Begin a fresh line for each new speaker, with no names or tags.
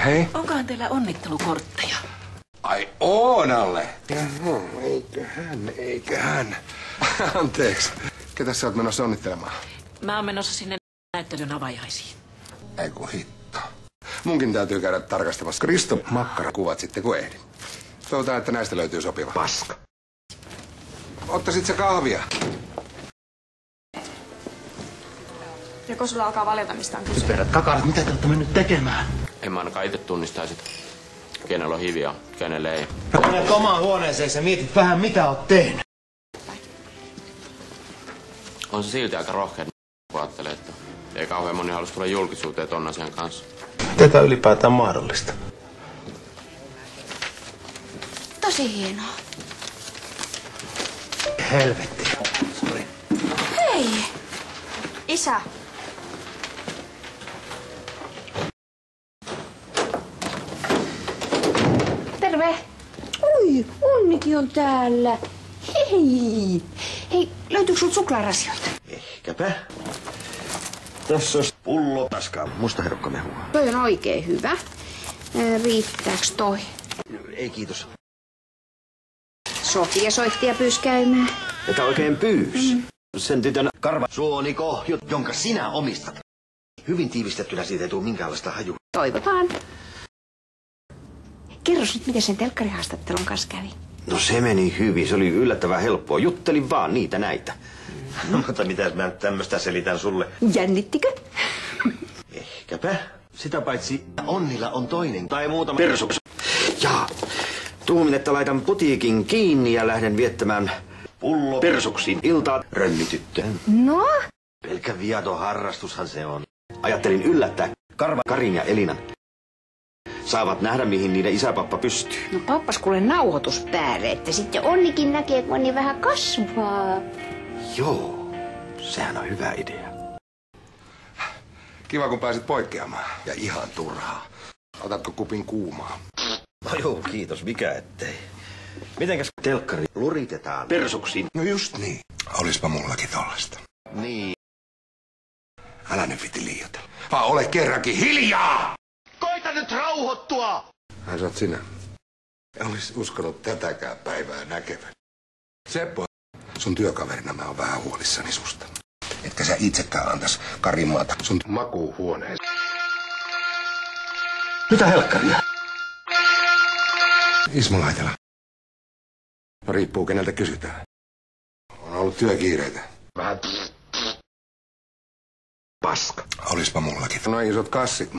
Hei.
Onkohan teillä onnittelukortteja?
Ai Oonalle! Eiköhän. Anteeksi. Ketä sä oot menossa onnittelemaan?
Mä oon menossa sinne näyttelyn avajaisiin.
Ei kun hitto. Munkin täytyy käydä tarkastamassa Kristo Makkara-kuvat sitten kun ehdin. Toivotaan, että näistä löytyy sopiva. Paska. Ottaisit sä kahvia?
Joko sulla alkaa valjeta, mistä on kyse?
Perät kakarat, mitä te olette mennyt tekemään?
En mä ainakaan itse tunnistaisit, kenellä on hiviä, kenellä ei.
Menet omaan huoneeseen ja mietit vähän, mitä oot tehnyt.
On se silti aika rohkea, kun ajattelee, että ei kauhean moni halus tulla julkisuuteen ton asian kanssa.
Miten tää ylipäätään mahdollista?
Tosi hienoa.
Helvetti. Sori.
Hei! Isä. Terve. Oi, Onnikin on täällä. Hei. Hei, löytyykö sulta suklaarasioita?
Ehkäpä. Tässä olisi pullo paskaa mustaherukkamehua.
Toi on oikein hyvä. Riittääks toi?
Ei kiitos.
Sofia soitti ja pyysi käymään.
Että oikein pyys. Sen tytön karva suonikohjut, jonka sinä omistat. Hyvin tiivistettynä siitä ei tule minkäänlaista hajua.
Toivotaan. Kerros nyt, miten sen telkkarihaastattelun kanssa kävi.
No se meni hyvin, se oli yllättävän helppoa. Juttelin vaan niitä näitä. No, mutta mitäs mä nyt tämmöstä selitän sulle?
Jännittikö?
Ehkäpä. Sitä paitsi Onnilla on toinen tai muutama persuks. Ja tuumin, että laitan putiikin kiinni ja lähden viettämään pullo persuksin iltaa rönnityttöön.
No?
Pelkkä viaton harrastushan se on. Ajattelin yllättää Karva, Karin ja Elinan. Saavat nähdä, mihin niiden isäpappa pystyy.
No pappas kuule nauhoitus päälle, että sitten Onnikin näkee, että Onni vähän kasvaa.
Joo, sehän on hyvä idea.
Kiva, kun pääsit poikkeamaan. Ja ihan turhaa. Otatko kupin kuumaa?
No joo, kiitos, mikä ettei. Mitenkäs telkkari luritetaan persuksiin?
No just niin. Olispa mullakin tollasta.
Niin.
Älä nyt viti liioitella. Vaan ole kerrankin hiljaa!
Koita nyt rauhoittua!
Ai sä oot sinä. En olis uskonut tätäkään päivää näkevän. Seppo, sun työkaverina mä oon vähän huolissani susta. Etkä sä itsekään antais Karimata sun makuuhuoneeseen.
Mitä helkkaria?
Ismo Laitela. No riippuu keneltä kysytään. On ollut työkiireitä. Vähän paska. Olispa mullakin. No isot kassit.